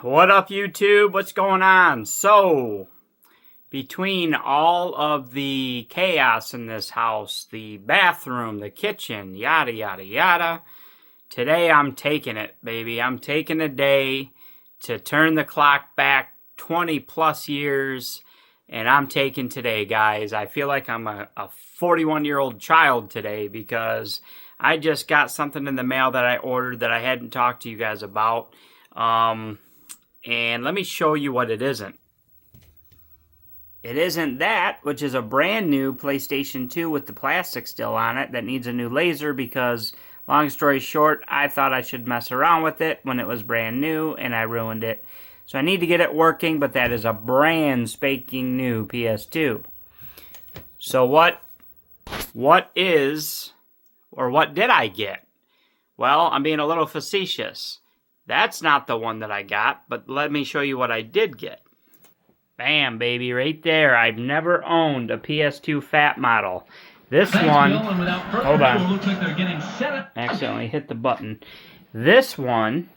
What up, YouTube? What's going on? So, between all of the chaos in this house, the bathroom, the kitchen, yada, yada, yada, today I'm taking it, baby. I'm taking a day to turn the clock back 20 plus years, and I'm taking today, guys. I feel like I'm a 41-year-old child today because I just got something in the mail that I ordered that I hadn't talked to you guys about. And let me show you what it isn't. It isn't that, which is a brand new PlayStation 2 with the plastic still on it that needs a new laser because, long story short, I thought I should mess around with it when it was brand new and I ruined it. So I need to get it working, but that is a brand spanking new PS2. So what did I get? Well, I'm being a little facetious. That's not the one that I got, but let me show you what I did get. Bam, baby, right there. I've never owned a PS2 Fat model. This one, hold on, looks like they're getting set up. Accidentally hit the button. This one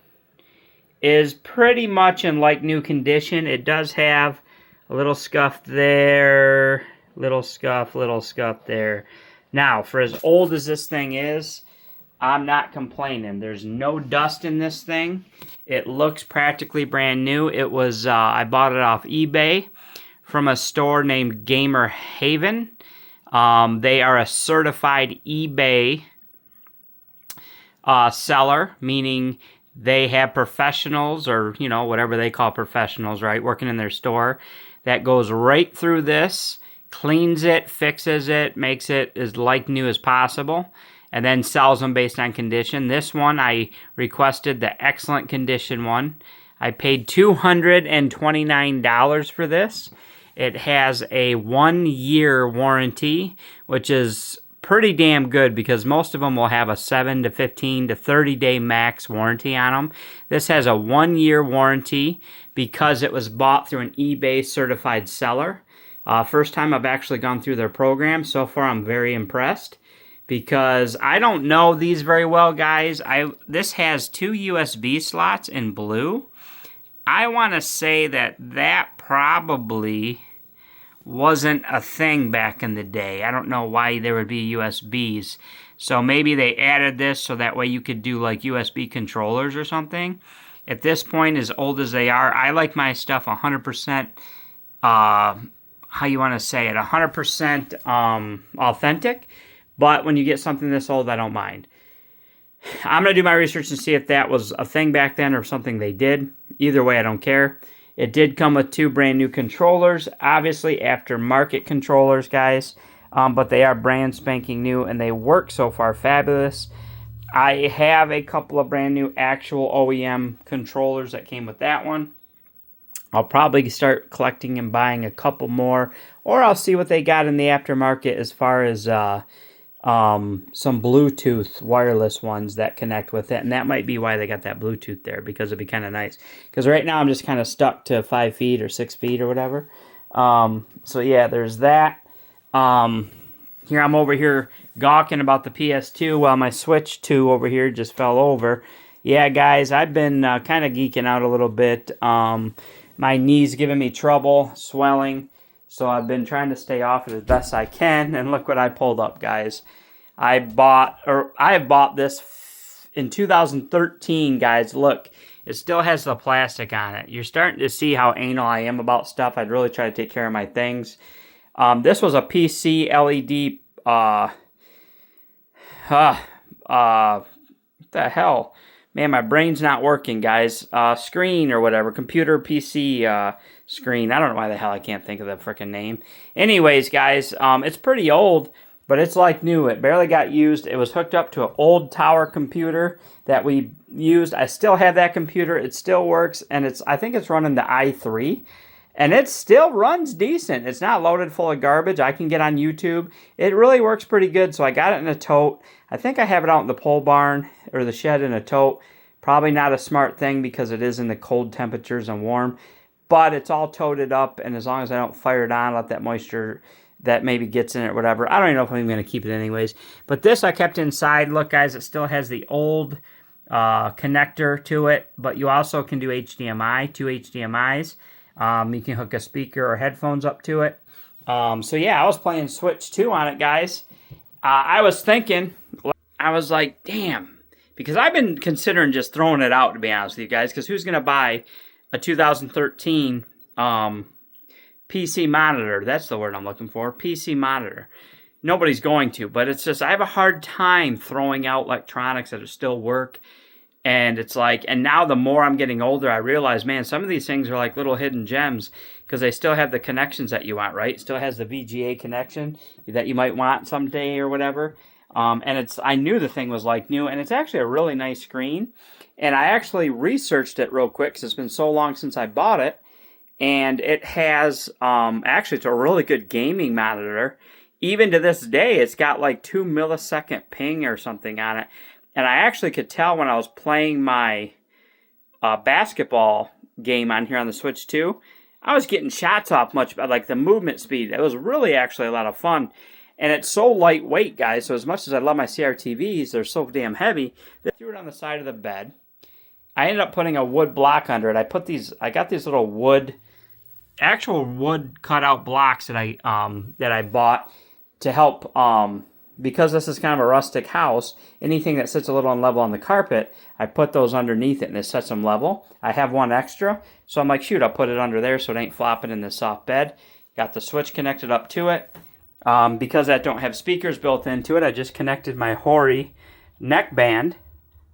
is pretty much in like new condition. It does have a little scuff there, little scuff there. Now, for as old as this thing is, I'm not complaining. There's no dust in this thing. It looks practically brand new. It was, I bought it off eBay from a store named Gamer Haven. They are a certified eBay seller, meaning they have professionals or, you know, whatever they call professionals, right, working in their store that goes right through this, cleans it, fixes it, makes it as like new as possible, and then sells them based on condition. This one, I requested the excellent condition one. I paid $229 for this. It has a 1-year warranty, which is pretty damn good because most of them will have a 7 to 15 to 30-day max warranty on them. This has a 1-year warranty because it was bought through an eBay certified seller. First time I've actually gone through their program. So far, I'm very impressed. Because I don't know these very well, guys. This has 2 USB slots in blue. I want to say that probably wasn't a thing back in the day. I don't know why there would be USBs. So maybe they added this so that way you could do like USB controllers or something. At this point, as old as they are, I like my stuff 100%, how you want to say it, 100% authentic. But when you get something this old, I don't mind. I'm going to do my research and see if that was a thing back then or something they did. Either way, I don't care. It did come with 2 brand new controllers. Obviously, aftermarket controllers, guys. But they are brand spanking new, and they work so far fabulous. I have a couple of brand new actual OEM controllers that came with that one. I'll probably start collecting and buying a couple more. Or I'll see what they got in the aftermarket as far as some Bluetooth wireless ones that connect with it, and that might be why they got that Bluetooth there, because it'd be kind of nice. Because right now I'm just kind of stuck to 5 feet or 6 feet or whatever. So yeah, there's that. Here I'm over here gawking about the PS2 while my Switch 2 over here just fell over. Yeah, guys, I've been kind of geeking out a little bit. My knee's giving me trouble, swelling. So I've been trying to stay off it as best I can, and look what I pulled up, guys. I have bought this in 2013, guys. Look, it still has the plastic on it. You're starting to see how anal I am about stuff. I'd really try to take care of my things. This was a PC LED, what the hell? Man, my brain's not working, guys. Screen or whatever. Computer PC screen. I don't know why the hell I can't think of the freaking name. Anyways, guys, it's pretty old, but it's like new. It barely got used. It was hooked up to an old tower computer that we used. I still have that computer. It still works, and I think it's running the i3. And it still runs decent. It's not loaded full of garbage. I can get on YouTube. It really works pretty good, so I got it in a tote. I think I have it out in the pole barn or the shed in a tote. Probably not a smart thing because it is in the cold temperatures and warm. But it's all toted up, and as long as I don't fire it on, let that moisture that maybe gets in it or whatever. I don't even know if I'm going to keep it anyways. But this I kept inside. Look, guys, it still has the old connector to it, but you also can do HDMI, two HDMIs. You can hook a speaker or headphones up to it. So yeah, I was playing Switch 2 on it, guys. I was thinking, I was like, damn, because I've been considering just throwing it out, to be honest with you guys, because who's going to buy a 2013 PC monitor? That's the word I'm looking for, PC monitor. Nobody's going to, but it's just, I have a hard time throwing out electronics that still work. And it's like, and now the more I'm getting older, I realize, man, some of these things are like little hidden gems because they still have the connections that you want, right? It still has the VGA connection that you might want someday or whatever. And I knew the thing was like new, and it's actually a really nice screen. And I actually researched it real quick because it's been so long since I bought it. And it has, actually, it's a really good gaming monitor. Even to this day, it's got like 2 millisecond ping or something on it. And I actually could tell when I was playing my basketball game on here on the Switch 2, I was getting shots off much better, like the movement speed. It was really actually a lot of fun. And it's so lightweight, guys, so as much as I love my CRTVs, they're so damn heavy. They threw it on the side of the bed. I ended up putting a wood block under it. I got these little actual wood cutout blocks that I bought to help, because this is kind of a rustic house, anything that sits a little unlevel on the carpet, I put those underneath it and it sets them level. I have one extra, so I'm like, shoot, I'll put it under there so it ain't flopping in the soft bed. Got the switch connected up to it. Because I don't have speakers built into it, I just connected my Hori neck band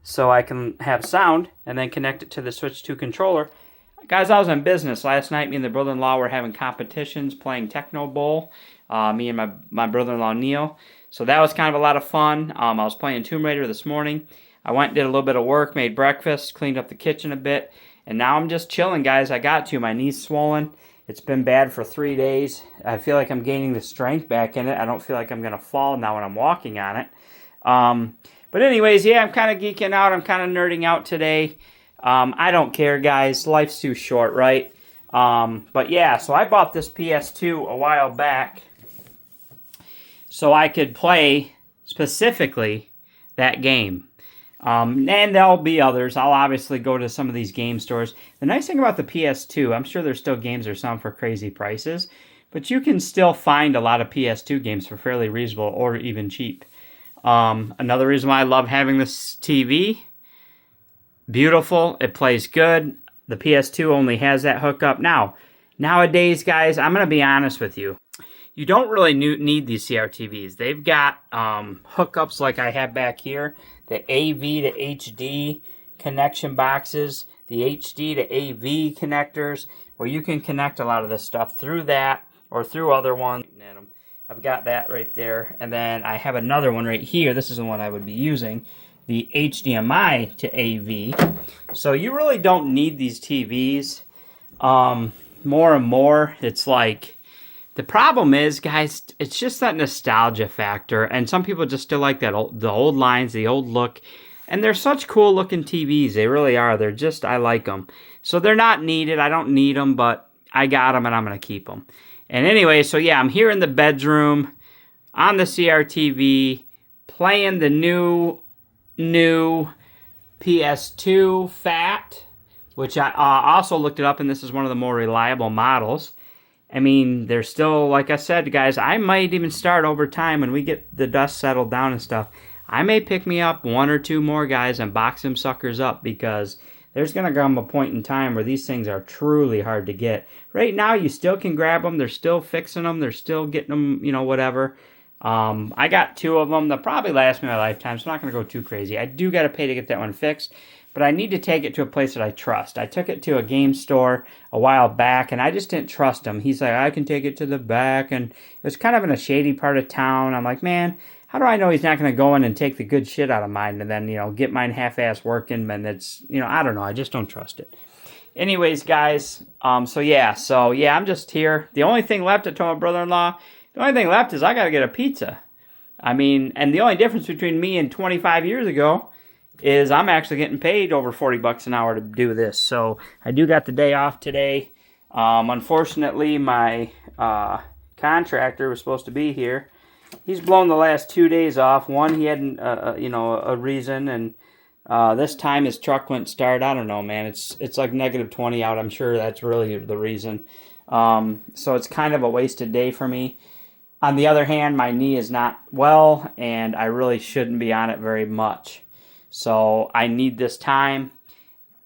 so I can have sound and then connect it to the Switch 2 controller. Guys, I was in business last night. Me and the brother-in-law were having competitions playing Techno Bowl. Me and my brother-in-law Neil. So that was kind of a lot of fun. I was playing Tomb Raider this morning. I went and did a little bit of work, made breakfast, cleaned up the kitchen a bit, and now I'm just chilling, guys. I got to. My knee's swollen. It's been bad for 3 days. I feel like I'm gaining the strength back in it. I don't feel like I'm going to fall now when I'm walking on it. But anyways, yeah, I'm kind of geeking out. I'm kind of nerding out today. I don't care, guys. Life's too short, right? But yeah, so I bought this PS2 a while back so I could play specifically that game. And there'll be others. I'll obviously go to some of these game stores. The nice thing about the PS2, I'm sure there's still games that are selling for crazy prices, but you can still find a lot of PS2 games for fairly reasonable or even cheap. Another reason why I love having this TV, beautiful, it plays good. The PS2 only has that hookup. Now, nowadays, guys, I'm going to be honest with you. You don't really need these CRTVs. They've got hookups like I have back here, the AV to HD connection boxes, the HD to AV connectors, where you can connect a lot of this stuff through that or through other ones. I've got that right there. And then I have another one right here. This is the one I would be using, the HDMI to AV. So you really don't need these TVs. More and more, it's like, the problem is, guys, it's just that nostalgia factor, and some people just still like the old lines, the old look, and they're such cool looking TVs. They really are. They're just, I like them. So they're not needed. I don't need them, but I got them, and I'm going to keep them. And anyway, so yeah, I'm here in the bedroom on the CRTV playing the new PS2 Fat, which I also looked it up, and this is one of the more reliable models. I mean, they're still, like I said, guys, I might even start over time when we get the dust settled down and stuff. I may pick me up 1 or 2 more, guys, and box them suckers up, because there's going to come a point in time where these things are truly hard to get. Right now, you still can grab them. They're still fixing them. They're still getting them, you know, whatever. I got 2 of them. They'll probably last me my lifetime, so I'm not going to go too crazy. I do got to pay to get that one fixed, but I need to take it to a place that I trust. I took it to a game store a while back, and I just didn't trust him. He's like, I can take it to the back, and it was kind of in a shady part of town. I'm like, man, how do I know he's not going to go in and take the good shit out of mine and then, you know, get mine half-ass working, and it's, you know, I don't know. I just don't trust it. Anyways, guys, so yeah, I'm just here. The only thing left, I told my brother-in-law, the only thing left is I got to get a pizza. I mean, and the only difference between me and 25 years ago is I'm actually getting paid over $40 an hour to do this. So I do got the day off today. Unfortunately, my contractor was supposed to be here. He's blown the last 2 days off. One, he had a reason, and This time his truck wouldn't start. I don't know, man. It's like negative 20 out. I'm sure that's really the reason. So it's kind of a wasted day for me. On the other hand, my knee is not well, and I really shouldn't be on it very much. So I need this time.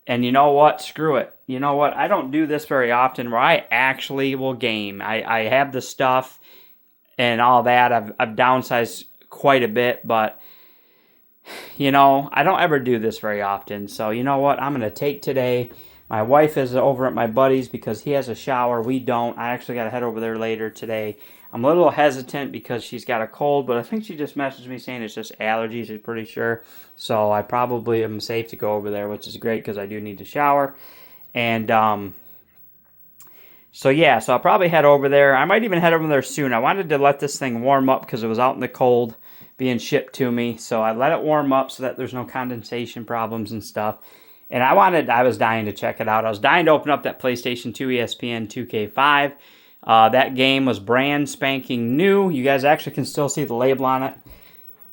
And you know what? Screw it. You know what? I don't do this very often where I actually will game. I have the stuff and all that. I've downsized quite a bit, but you know, I don't ever do this very often. So you know what? I'm going to take today. My wife is over at my buddy's because he has a shower. We don't. I actually got to head over there later today. I'm a little hesitant because she's got a cold, but I think she just messaged me saying it's just allergies, she's pretty sure. So I probably am safe to go over there, which is great because I do need to shower. And so yeah, so I'll probably head over there. I might even head over there soon. I wanted to let this thing warm up because it was out in the cold being shipped to me. So I let it warm up so that there's no condensation problems and stuff. And I was dying to check it out. I was dying to open up that PlayStation 2 ESPN 2K5. That game was brand spanking new. You guys actually can still see the label on it.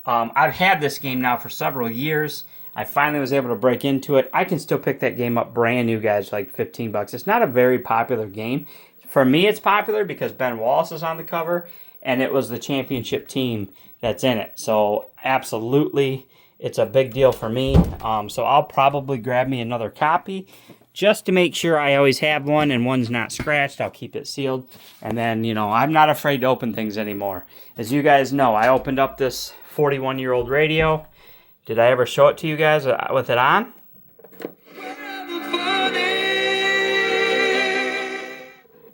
I've had this game now for several years. I finally was able to break into it. I can still pick that game up brand new, guys, like $15. It's not a very popular game. For me, it's popular because Ben Wallace is on the cover, and it was the championship team that's in it. So absolutely, it's a big deal for me. So I'll probably grab me another copy just to make sure I always have one and one's not scratched. I'll keep it sealed. And then, you know, I'm not afraid to open things anymore. As you guys know, I opened up this 41-year-old radio. Did I ever show it to you guys with it on?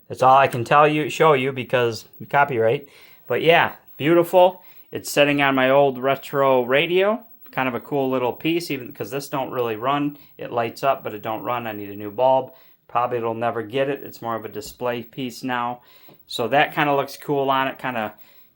That's all I can show you because copyright. But yeah, beautiful. It's sitting on my old retro radio. Kind of a cool little piece, even because this don't really run. It lights up, but it don't run. I need a new bulb. Probably it'll never get it. It's more of a display piece now. So that kind of looks cool on it. Kind of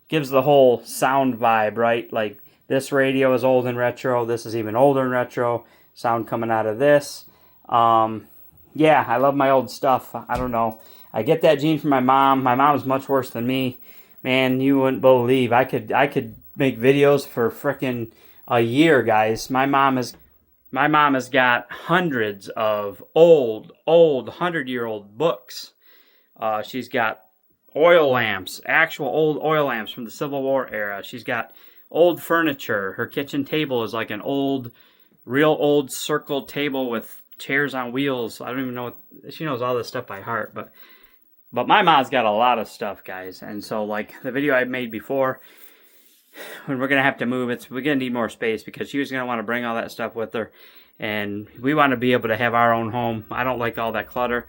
gives the whole sound vibe, right? Like this radio is old and retro. This is even older and retro. Sound coming out of this. Yeah, I love my old stuff. I don't know. I get that gene from my mom. My mom is much worse than me. Man, you wouldn't believe. I could make videos for frickin' a year, guys. My mom has got hundreds of old 100-year-old books. She's got oil lamps, actual old oil lamps from the Civil War era. She's got old furniture. Her kitchen table is like an real old circle table with chairs on wheels. I don't even know she knows all this stuff by heart, but my mom's got a lot of stuff, guys. And so, like the video I made before, when we're going to have to move, we're going to need more space because she was going to want to bring all that stuff with her. And we want to be able to have our own home. I don't like all that clutter.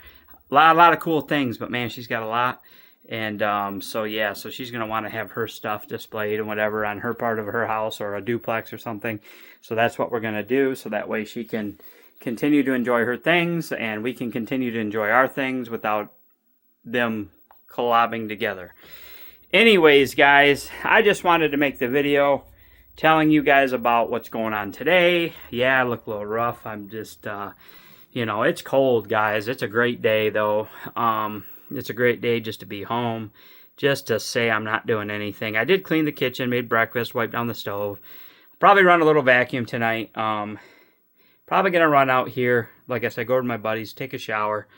A lot of cool things, but man, she's got a lot. And so she's going to want to have her stuff displayed and whatever on her part of her house or a duplex or something. So that's what we're going to do. So that way she can continue to enjoy her things and we can continue to enjoy our things without them collabing together. Anyways, guys, I just wanted to make the video telling you guys about what's going on today. Yeah, I look a little rough. I'm just, it's cold, guys. It's a great day, though. It's a great day just to be home, just to say I'm not doing anything. I did clean the kitchen, made breakfast, wiped down the stove. Probably run a little vacuum tonight. Probably going to run out here, like I said, go to my buddies, take a shower,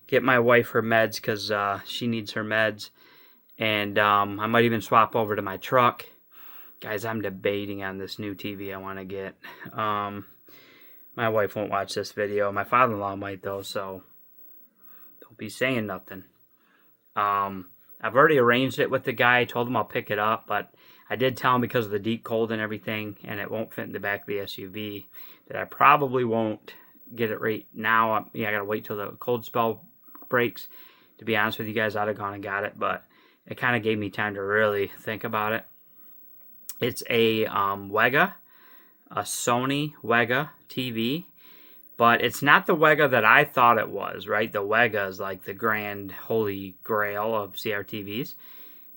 get my wife her meds because she needs her meds. And I might even swap over to my truck. Guys, I'm debating on this new TV I want to get. My wife won't watch this video. My father-in-law might, though, so don't be saying nothing. I've already arranged it with the guy. I told him I'll pick it up, but I did tell him because of the deep cold and everything, and it won't fit in the back of the SUV, that I probably won't get it right now. I got to wait till the cold spell breaks. To be honest with you guys, I'd have gone and got it, but it kind of gave me time to really think about it. It's a Wega, a Sony Wega TV, but it's not the Wega that I thought it was, right? The Wega is like the grand holy grail of CRTVs.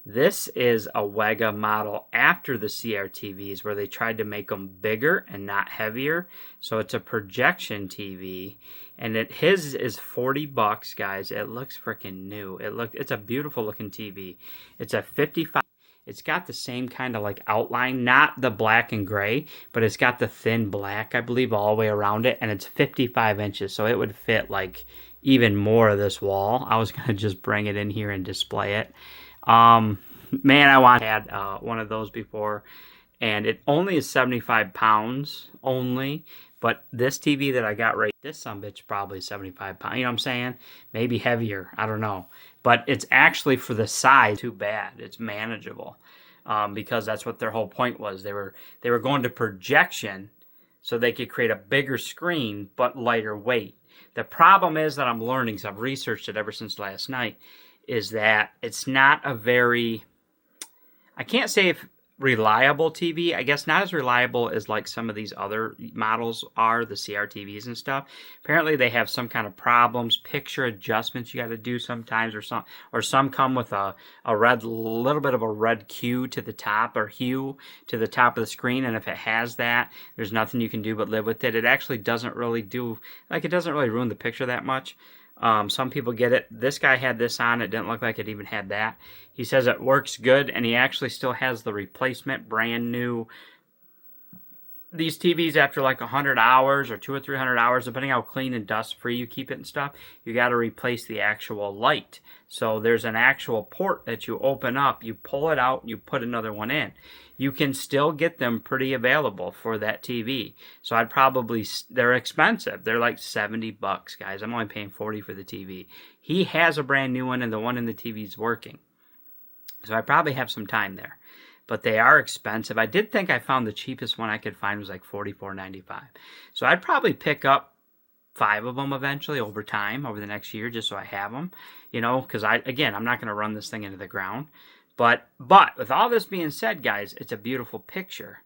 This is a Wega model after the CRTVs where they tried to make them bigger and not heavier. So it's a projection TV. And his is $40, guys. It looks freaking new. It's a beautiful looking TV. It's a 55. It's got the same kind of like outline, not the black and gray, but it's got the thin black, I believe, all the way around it, and it's 55 inches, so it would fit like even more of this wall. I was gonna just bring it in here and display it. Man, I had one of those before, and it only is 75 pounds only. But this TV that I got this sumbitch probably 75 pounds. You know what I'm saying? Maybe heavier. I don't know. But it's actually for the size too bad. It's manageable because that's what their whole point was. They were going to projection so they could create a bigger screen but lighter weight. The problem is that I'm learning, so I've researched it ever since last night, is that it's not a very, I can't say if reliable TV. I guess not as reliable as like some of these other models are, the CRTVs and stuff. Apparently they have some kind of problems, picture adjustments you got to do sometimes, or some come with a little bit of a red hue to the top of the screen, and if it has that, there's nothing you can do but live with it. It actually doesn't really ruin the picture that much. Some people get it. This guy had this on. It didn't look like it even had that. He says it works good, and he actually still has the replacement brand new. These TVs, after like 100 hours or 200 or 300 hours, depending how clean and dust free you keep it and stuff, you got to replace the actual light. So there's an actual port that you open up, you pull it out, you put another one in. You can still get them pretty available for that TV. So they're expensive. They're like $70, guys. I'm only paying $40 for the TV. He has a brand new one, and the one in the TV is working. So I probably have some time there. But they are expensive. I did think I found the cheapest one I could find was like $44.95. So I'd probably pick up 5 of them eventually over time, over the next year, just so I have them. You know, because I'm not going to run this thing into the ground. But with all this being said, guys, it's a beautiful picture.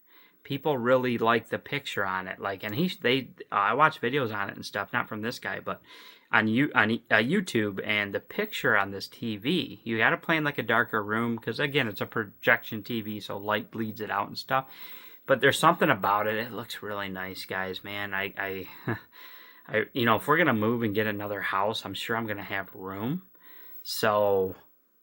People really like the picture on it. Like, and I watch videos on it and stuff, not from this guy, but on YouTube, and the picture on this TV, you got to play in like a darker room because again, it's a projection TV, so light bleeds it out and stuff. But there's something about it. It looks really nice, guys. Man, I if we're gonna move and get another house, I'm sure I'm gonna have room. So